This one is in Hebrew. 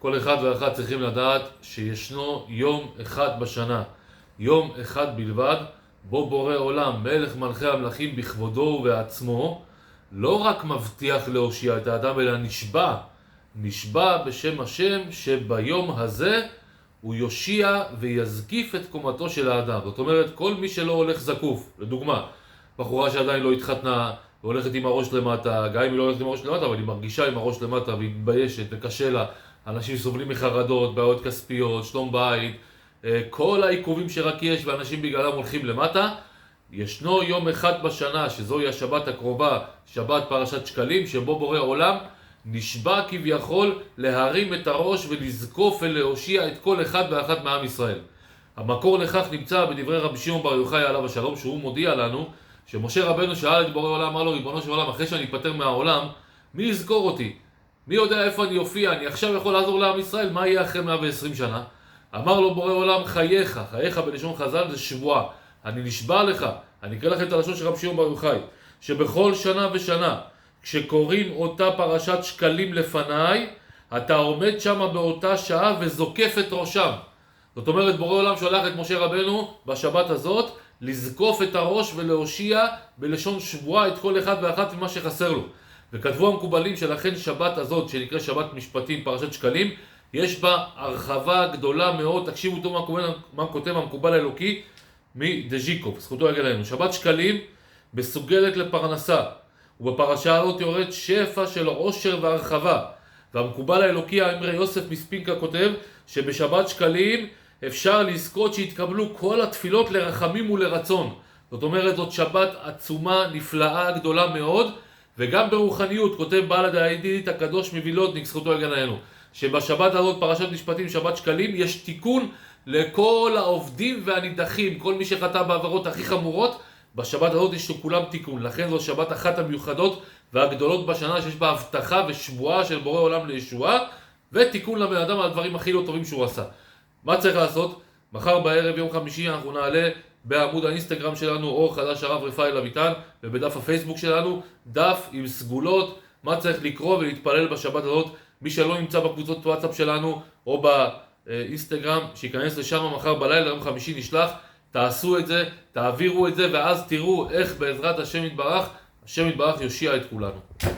כל אחד ואחת צריכים לדעת שישנו יום אחד בשנה, יום אחד בלבד, בו בורא עולם, מלך מלכי המלכים בכבודו ובעצמו, לא רק מבטיח להושיע את האדם, אלא נשבע בשם השם שביום הזה הוא יושיע ויזקיף את קומתו של האדם. זאת אומרת, כל מי שלא הולך זקוף, לדוגמה, בחורה שעדיין לא התחתנה והולכת עם הראש למטה, גם אם היא לא הולכת עם הראש למטה, אבל היא מרגישה עם הראש למטה והיא מתביישת וקשה לה, אנשים סובלים מחרדות, בעיות כספיות, שלום בית, כל העיכובים שרק יש ואנשים בגללם הולכים למטה, ישנו יום אחד בשנה, שזוהי השבת הקרובה, שבת פרשת שקלים, שבו בורא עולם נשבע כביכול להרים את הראש ולזקוף ולהושיע את כל אחד ואחת מעם ישראל. המקור לכך נמצא בדברי רבי שמעון בר יוחאי עליו השלום, שהוא מודיע לנו שמשה רבנו שאל את בורא עולם, אמר לו, ריבונו של עולם, אחרי שאני אפטר מהעולם, מי יזכור אותי? מי יודע איפה אני אופיע? אני עכשיו יכול לעזור לעם ישראל, מה יהיה אחרי 120 שנה? אמר לו בורא עולם, חייך בלשון חז"ל זה שבועה. אני נשבע לך, אני אקרא לכם את הלשון של רבי שמעון בר יוחאי, שבכל שנה ושנה, כשקוראים אותה פרשת שקלים לפניי, אתה עומד שם באותה שעה וזוקף את ראשם. זאת אומרת, בורא עולם שולח את משה רבנו בשבת הזאת לזקוף את הראש ולהושיע בלשון שבועה את כל אחד ואחת ממה שחסר לו. וכתבו המקובלים שלכן שבת הזאת, שנקרא שבת משפטים, פרשת שקלים, יש בה הרחבה גדולה מאוד. תקשיבו אותו מה כותב המקובל האלוקי מדז'יקוב, זכותו יגן עלינו. שבת שקלים מסוגלת לפרנסה, ובפרשה הזאת יורד שפע של עושר והרחבה. והמקובל האלוקי האמרי יוסף מספינקה כותב שבשבת שקלים אפשר לזכות שהתקבלו כל התפילות לרחמים ולרצון. זאת אומרת, זאת שבת עצומה, נפלאה, גדולה מאוד, וגם ברוחניות, כותב בעל הדיידית הקדוש מווילודניק, זכותו יגן עלינו, שבשבת הזאת, פרשת משפטים, שבת שקלים, יש תיקון לכל העובדים והנידחים, כל מי שחטא בעבירות הכי חמורות, בשבת הזאת יש לכולם תיקון. לכן זו שבת אחת המיוחדות והגדולות בשנה, שיש בה הבטחה ושבועה של בורא עולם לישועה, ותיקון לבן אדם על הדברים הכי לא טובים שהוא עשה. מה צריך לעשות? מחר בערב, יום חמישי, אנחנו נעלה בעמוד האינסטגרם שלנו, אור חדש הרב רפאל אביטן, ובדף הפייסבוק שלנו, דף עם סגולות, מה צריך לקרוא ולהתפלל בשבת הזאת. מי שלא נמצא בקבוצות וואטסאפ שלנו, או באינסטגרם, שיכנס לשם מחר בלילה, יום חמישי נשלח, תעשו את זה, תעבירו את זה, ואז תראו איך בעזרת השם יתברך, השם יתברך יושיע את כולנו.